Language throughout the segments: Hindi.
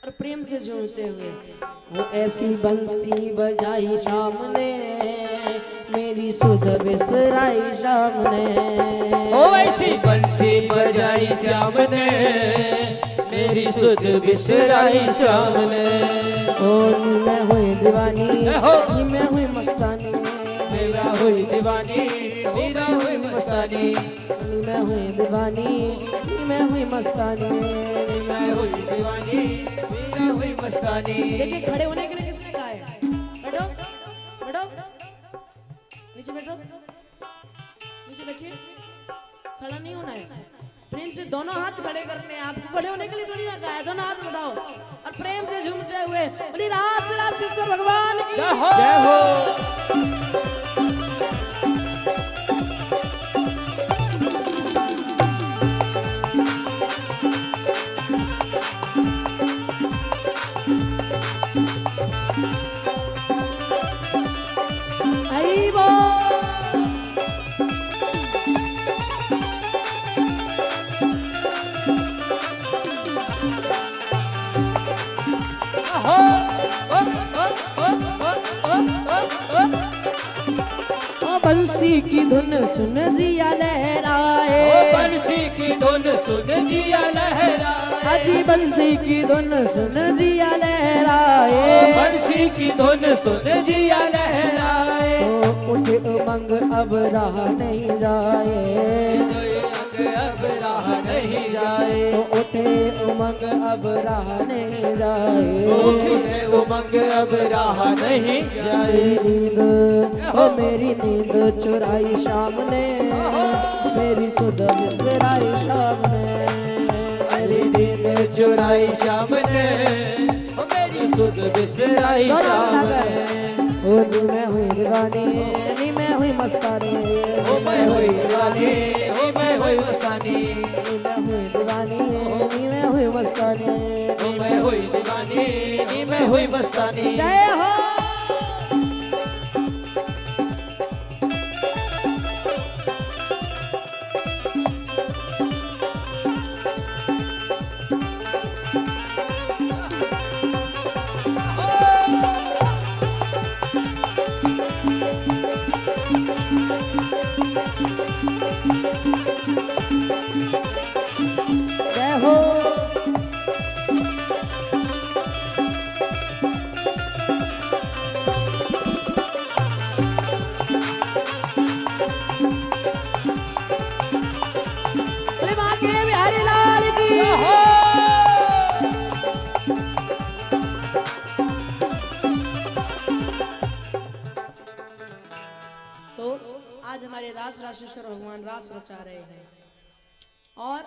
और प्रेम से झूमते हुए वो ऐसी बंसी बजाई शाम ने मेरी सुध बिसराई शाम ने। ओ ऐसी बंसी बजाई श्याम ने मेरी सुध बिसराई शाम ने। ओ नी मैं हुई दीवानी नी मैं हुई मस्तानी मेरा हुई दीवानी मेरा हुई मस्तानी। नी मैं हुई दीवानी नी मैं हुई मस्तानी मैं हुई दीवानी मेरा हुई मस्तानी। देखिए खड़े होने के लिए किसने कहा है? बैठो बैठो नीचे बैठो नीचे बैठिए। खड़ा नहीं होना है, प्रेम से दोनों हाथ खड़े करने हैं। आपको खड़े होने के लिए थोड़ी ना कहा है, दोनों हाथ बढ़ाओ और प्रेम से झूमते हुए बोली रास रासेश्वर भगवान की जय हो। आई वो बंसी की धुन सुन जिया लहराए। बंसी की धुन सुन जिया लहराए। अजी बंसी की धुन सुन जिया लहराए। बंसी की धुन सुन जिया लहराए। तो उठे उमंग अब रहा नहीं जाए। अब राह नहीं जाए। तो उठे उमंग अब रहा नहीं जाए। उठे उमंग अब राह नहीं जाए। नींद ओ मेरी नींद चुराई शाम ने मेरी सुध बिसराई शाम ने। मेरी नींद चुराई शाम ने मेरी सुध बिसराई शाम ने। ओ नी मैं हुई दीवानी नी मैं हुई मस्तानी ओ मैं हुई दीवानी ओ मैं हुई मस्तानी। नी मैं हुई दीवानी नी मैं हुई मस्तानी। ओ मैं हुई दीवानी नी मैं हुई मस्तानी। जय हो। जय हो। बोले माँ के बिहारी लाल की। तो आज हमारे रास रासेश्वर भगवान रास रचा रहे हैं और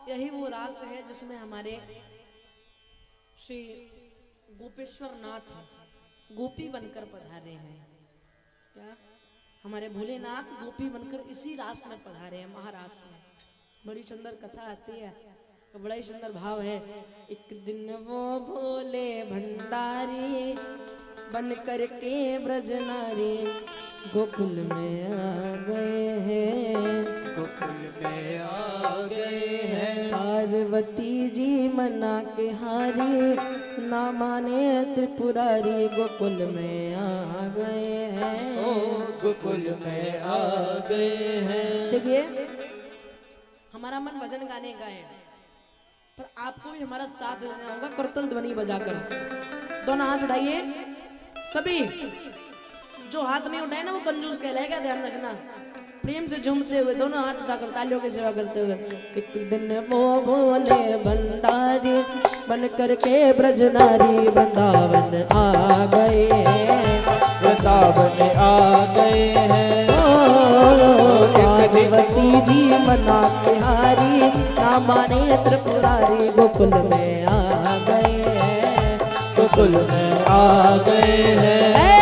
यही वो रास है जिसमें हमारे श्री गोपेश्वर नाथ गोपी बनकर पधारे हैं। क्या हमारे भोलेनाथ गोपी बनकर इसी रास में पधारे हैं, महारास में। बड़ी सुंदर कथा आती है तो बड़ा ही सुंदर भाव है। एक दिन वो भोले भंडारी बनकर के ब्रज नारी गोकुल में आ गए हैं। गोकुल में आ गए हैं। पार्वती जी मना के हारी ना माने त्रिपुरारी गोकुल में आ गए हैं। ओ गोकुल में आ गए हैं। देखिए हमारा मन भजन गाने का है पर आपको भी हमारा साथ देना होगा करतल ध्वनि बजाकर। दोनों हाथ उठाइए सभी। जो हाथ नहीं उठाए ना वो कंजूस कहलाएगा, ध्यान रखना। प्रेम से झूमते हुए दोनों हाथ उठाकर तालियों की सेवा करते हुए। एक दिन वो भोले भंडारी बन करके ब्रज नारी वृंदावन आ गए हैं। वृंदावन आ गए हैं। पार्वती जी मना के हारी ना माने त्रिपुरारी गोकुल में आ गए हैं। गोकुल में आ गए हैं।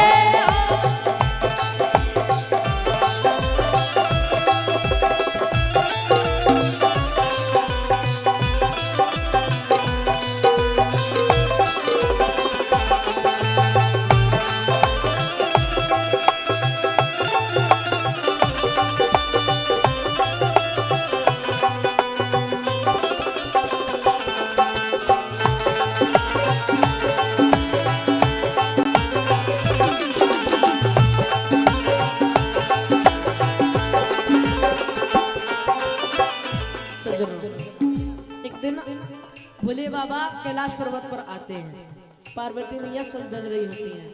बाबा कैलाश पर्वत पर आते हैं। पार्वती मैया सज धज रही होती हैं।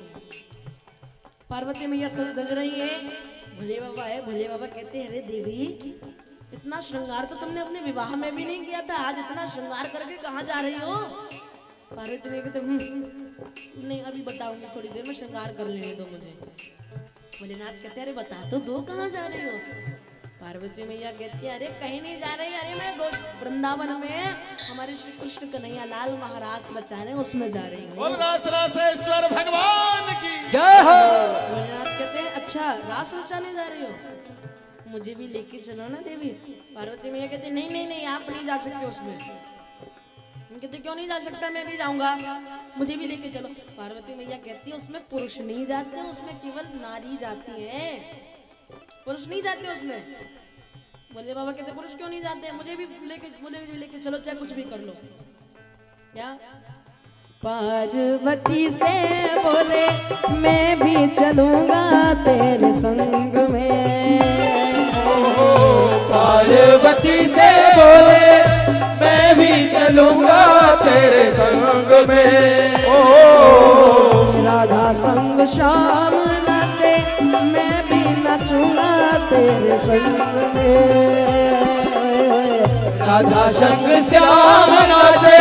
पार्वती मैया सज धज रही है, भोले बाबा है। भोले बाबा कहते हैं, अरे देवी, इतना श्रृंगार तो तुमने अपने विवाह में भी नहीं किया था, आज इतना श्रृंगार करके कहाँ जा रही हो? पार्वती मैया कहते नहीं, अभी बताऊंगी, थोड़ी देर में श्रृंगार कर लेने दो मुझे। भोलेनाथ कहते, अरे बता तो दो, कहाँ जा रही हो? पार्वती मैया कहती है, अरे कहीं नहीं जा रही, अरे मैं वृंदावन में हमारे श्री कृष्ण कन्हैया लाल महाराज बचाने, उसमें जा रही हूँ। रास रासेश्वर भगवान की जय हो। भोलेनाथ कहते हैं, अच्छा रास बचाने जा रही हो, मुझे भी लेके चलो ना देवी। पार्वती मैया कहते, नहीं नहीं नहीं, आप नहीं जा सकते उसमें। कहते, क्यों नहीं जा सकता, मैं भी जाऊंगा, मुझे भी लेके चलो। पार्वती मैया कहती है, उसमें पुरुष नहीं जाते, उसमें केवल नारी जाती है, पुरुष नहीं जाते उसमें। बोले बाबा कहते, पुरुष क्यों नहीं जाते, मुझे भी लेके चलो, चाहे कुछ भी कर लो। क्या पार्वती से बोले, मैं भी चलूंगा तेरे संग में। पार्वती से बोले, मैं भी चलूंगा तेरे संग में। राधा संग श्याम नाचे, मैं भी नाचूंगा तेरे संग में। राधा संग श्याम नाचे,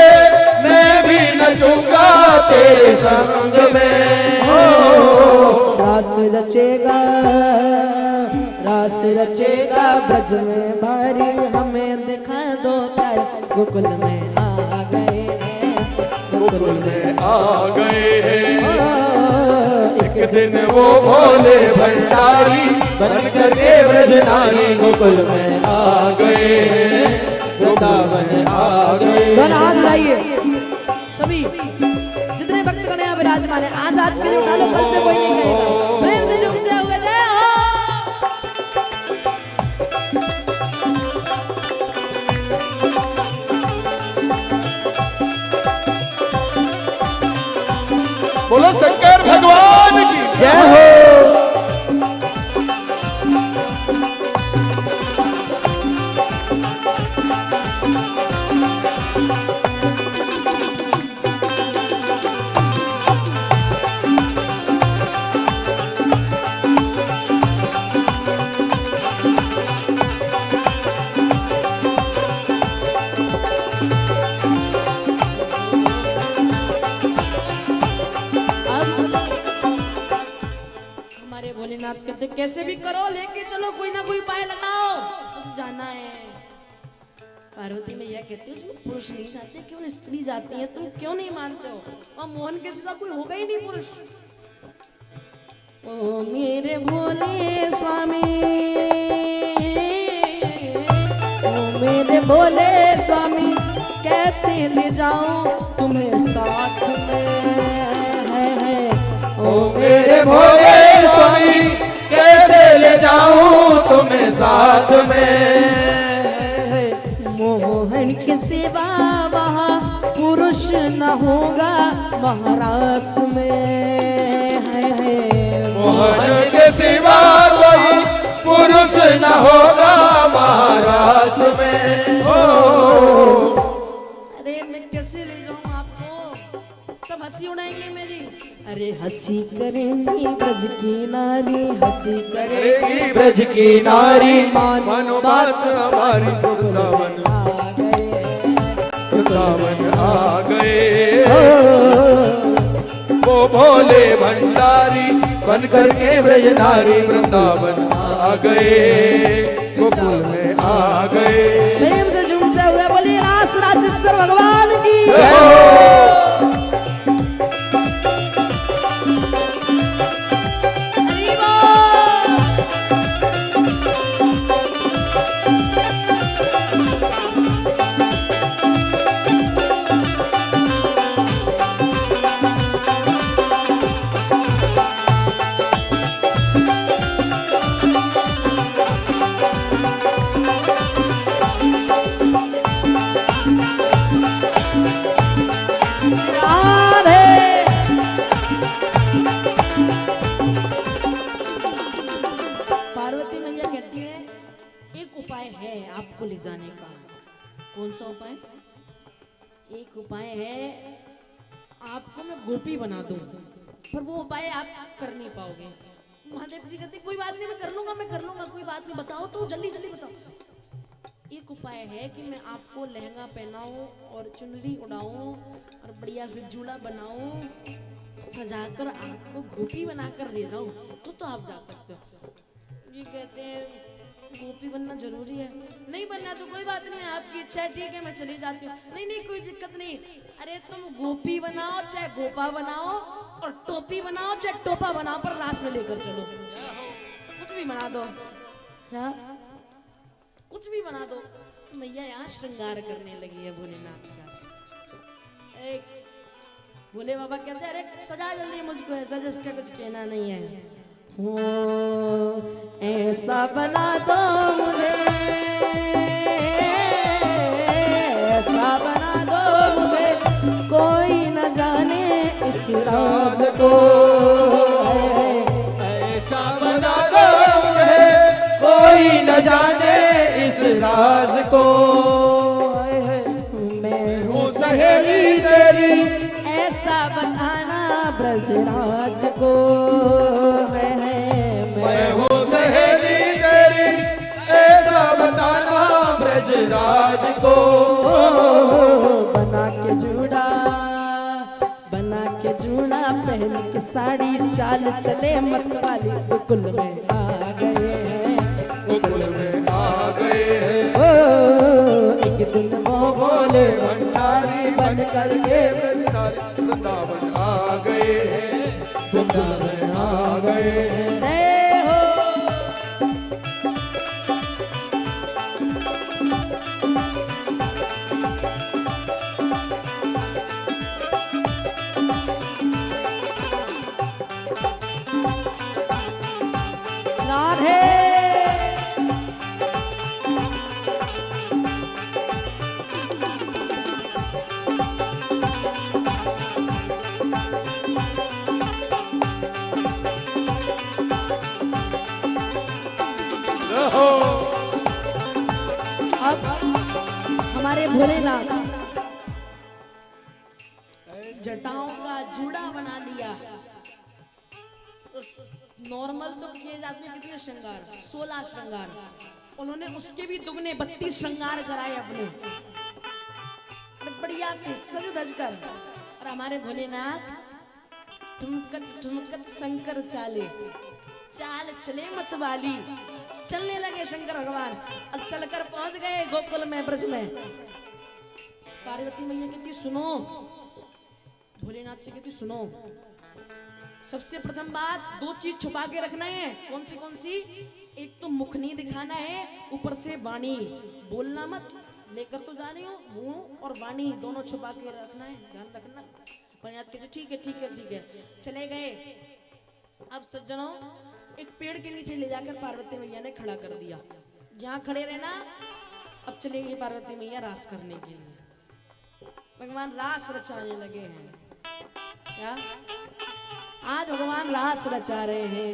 मैं भी नचूंगा तेरे संग में। रास रचेगा, रास रचेगा ब्रज में भारी, हमें दिखा दो प्यार, गोकुल में आ गए हैं, गोकुल में आ गए हैं। एक दिन वो भोले भंडारी बन करके ब्रजनारी, गोकुल में आ गए हैं, वृंदावन आ गए। हाथ लाइए सभी, जितने भक्तगण यहाँ विराजमान है, आज के लिए उठा लो, कल से कोई नहीं कहेगा। प्रेम से झुकते हुए जय हो। बोलो शंकर भगवान की जय हो। भोलेनाथ कहते, कैसे भी करो, लेके चलो, कोई ना कोई उपाय लगाओ, तो जाना है। पार्वती मैया कहती, उसमें पुरुष नहीं जाते, केवल स्त्री जाती है, तुम क्यों नहीं मानते हो? वहाँ मोहन के सिवा कोई होगा ही नहीं पुरुष। ओ मेरे भोले स्वामी, ओ मेरे भोले स्वामी, कैसे ले जाऊं तुम्हें साथ में, है। ओ मेरे भोले स्वामी, कैसे ले जाऊं तुम्हें साथ में। मोहन के सिवा वहाँ पुरुष न होगा महारास में, है। मोहन के सिवा कोई पुरुष न होगा महाराज में। अरे मैं कैसे ले जाऊं आपको, सब हंसी उड़ाएंगे मेरी। अरे हंसी करेंगी ब्रज की नारी, हंसी करेंगी ब्रज की नारी, मानो बात हमारी, वृंदावन आ गए, वृंदावन आ गए। वो भोले भंडारी बन करके ब्रजनारी, वृंदावन आ गए, गोकुल में आ गए। प्रेम से झूमते हुए बोलिए रास रासेश्वर भगवान की। उपाय है आपको ले जाने का। कौन सा उपाय? एक एक उपाय है, आपको मैं गोपी बना दूं, पर वो उपाय आप कर नहीं पाओगे। महादेव जी कहते कोई बात नहीं, मैं कर लूंगा, कोई बात नहीं, बताओ तो जल्दी जल्दी बताओ। एक उपाय है कि मैं आपको लहंगा पहनाऊं और चुनरी उड़ाऊं और बढ़िया से जूड़ा बनाऊं, सजाकर आपको गोपी बनाकर ले जाऊं, तो आप जा सकते हो। ये कहते हैं गोपी बनना जरूरी है। नहीं बनना तो कोई बात नहीं, आपकी इच्छा है, ठीक है मैं चली जाती हूँ। नहीं नहीं कोई दिक्कत नहीं, अरे तुम गोपी बनाओ चाहे गोपा बनाओ और टोपी बनाओ चाहे टोपा बनाओ, पर रास में लेकर चलो। कुछ भी बना दो, क्या कुछ भी बना दो। मैया यहाँ श्रृंगार करने लगी है भोलेनाथ का। एक भोले बाबा कहते हैं अरे सजा जल्दी मुझको, ऐसा जिसका कुछ कहना नहीं है। हो ऐसा बना दो मुझे, ऐसा बना दो मुझे, कोई न जाने इस राज को। ऐसा बना दो मुझे, कोई न जाने इस राज को। मैं हूँ सहेली तेरी, ऐसा बताना ब्रजराज को। मैं हूँ सहेली तेरी, ऐसा बताना ब्रजराज को। बना के जूड़ा पहन के साड़ी, चाल चले मतवाली, गोकुल में आ गए हैं, गोकुल में आ गए हैं। एक दिन वो बोले भंडारी बन करके वृंदावन आ गए हैं, वृंदावन आ गए हैं। अब हमारे भोलेनाथ जटाओं का जूड़ा बना लिया। नॉर्मल तो किए जाते हैं कितने श्रृंगार, 16 श्रृंगार, उन्होंने उसके भी दुगने 32 श्रृंगार कराए अपने, बढ़िया से सज धज कर। और हमारे भोलेनाथ ठुमकत शंकर चाले, चाल चले मतवाली, चलने लगे शंकर भगवान। अब चलकर पहुंच गए गोकुल में, ब्रज में। पार्वती मैया कहती सुनो, भोलेनाथ से कहती सुनो, सबसे प्रथम बात 2 चीज छुपा के रखना है। कौन सी? एक तो मुख नहीं दिखाना है, ऊपर से वाणी बोलना मत, लेकर तो जा रही हूँ, मुंह और वाणी दोनों छुपा के रखना है, ध्यान रखना। भोलेनाथ कहते ठीक है। चले गए। अब सज्जनों एक पेड़ के नीचे ले जाकर पार्वती मैया ने खड़ा कर दिया, यहाँ खड़े रहना। अब चलेंगे पार्वती मैया रास करने के लिए। भगवान रास रचाने लगे हैं। क्या आज भगवान रास रचा रहे हैं?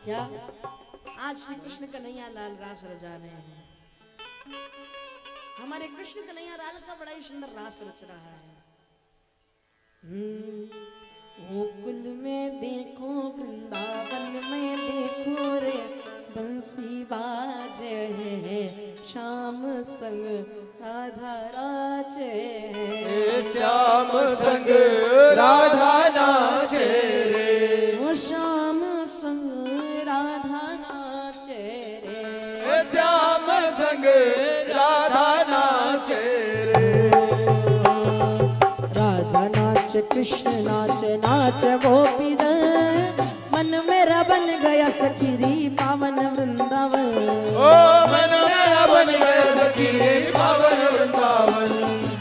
क्या आज श्री कृष्ण कन्हैया लाल रास रचा रहे हैं। हमारे कृष्ण कन्हैया लाल का बड़ा ही सुंदर रास रच रहा है। गोकुल में देखो, वृंदावन में देखो रे, बंसी बाजे है, श्याम संग राधा राजे, श्याम संग राधा नाचे रे, ओ श्याम संग राधा नाचे रे, श्याम संग राधा नाचे रे। राधा नाच कृष्ण नाच, नाच गोपी मन मेरा बन गया सखीरी पावन वृंदावन। ओ मन मेरा बन गया सखीरी पावन वृंदावन,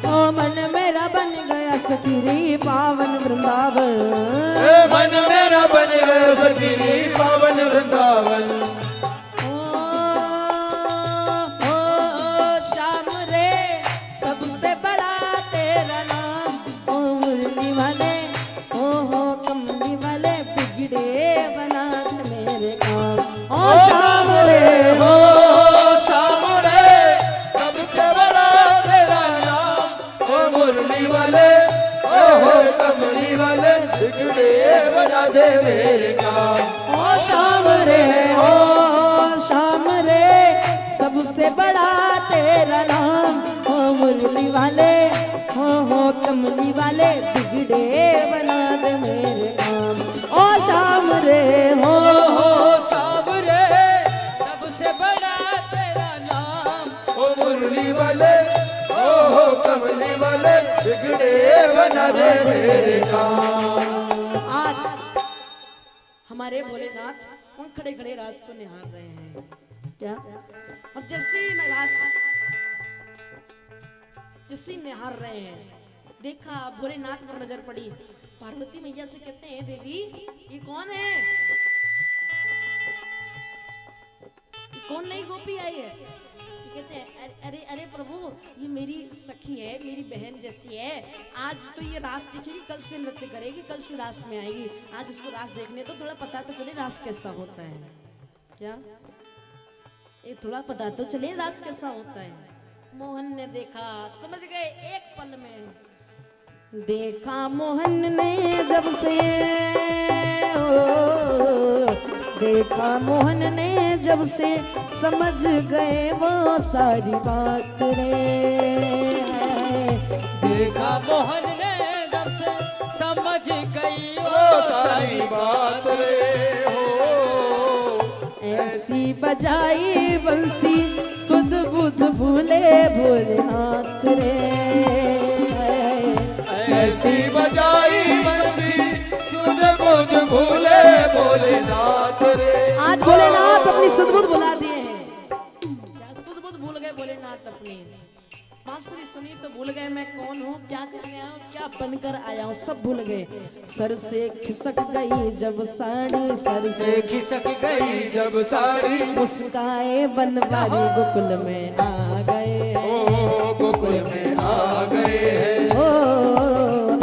ओ मन मेरा बन गया सखीरी पावन वृंदावन, मन मेरा बन गया सखीरी पावन वृंदावन। ओ श्याम रे सबसे बड़ा तेरा नाम, ओ मुरली वाले ओ हो कमली वाले, बिगड़े बना दे मेरे काम। ओ श्याम रे हो श्याम रे सबसे बड़ा तेरा नाम, ओ मुरली वाले बिगड़े बना दे मेरे काम। ओ श्याम रे ओ श्याम रे सबसे बड़ा तेरा नाम। ओ मुरली वाले हो कमली वाले बिगड़े बना दे मेरे काम। ओ श्याम रे हो श्याम रे सबसे बड़ा तेरा नाम। ओ मुरली वाले ओ कमली वाले बिगड़े बना दे मेरे काम। आज हमारे भोलेनाथ उन खड़े खड़े रास को निहार रहे हैं क्या। और जैसे ही निहार रहे हैं देखा भोलेनाथ पर नजर पड़ी। पार्वती मैया से कहते हैं देवी ये कौन है, ये कौन नई गोपी आई है। ये कहते हैं अरे अरे प्रभु ये मेरी सखी है, मेरी बहन जैसी है। आज तो ये रास दिखेगी, कल से नृत्य करेगी, कल से रास में आएगी। आज इसको रास देखने तो थोड़ा पता तो चले रास कैसा होता है क्या। ये थोड़ा पता तो चले रास कैसा होता है। मोहन ने देखा समझ गए एक पल में। देखा मोहन ने जब से देखा मोहन ने जब से समझ गए वो सारी बात रे। देखा मोहन ने जब से समझ गई वो सारी बात रे हो। ऐसी बजाई बंसी सुध बुध भूले भोलेनाथ रे। ऐसी बजाई बंसी सुध बुध भूले भोलेनाथ रे। आज भोलेनाथ अपनी सुध बुध भुला दिए हैं। क्या सुध बुध भूल गए भोलेनाथ अपनी। बांसुरी सुनी तो भूल गए मैं कौन हूँ, क्या करने आया हूँ, क्या बनकर आया हूँ, सब भूल गए। सर से खिसक गई जब साड़ी, सर से खिसक गई जब साड़ी, मुस्काए बनवारी गोकुल में आ गए। ओ गोकुल में आ गए ओ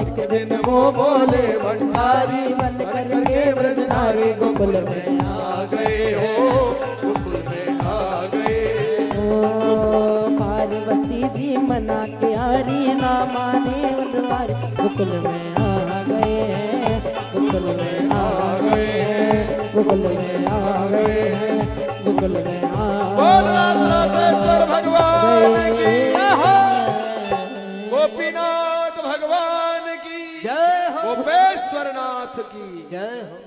एक दिन वो बोले भंडारी बन करके ब्रजनारी गोकुल में आ गए हो, गोकुल में आ गए। ओ पार्वती जी मना के आरी ना माने बनवारी गोकुल में आ गए हैं, गोकुल में आ गए हैं, गोकुल में आ गए हैं, गोकुल में आ भगवान की गोपीनाथ भगवान की जय हो, गोपेश्वर नाथ की जय हो।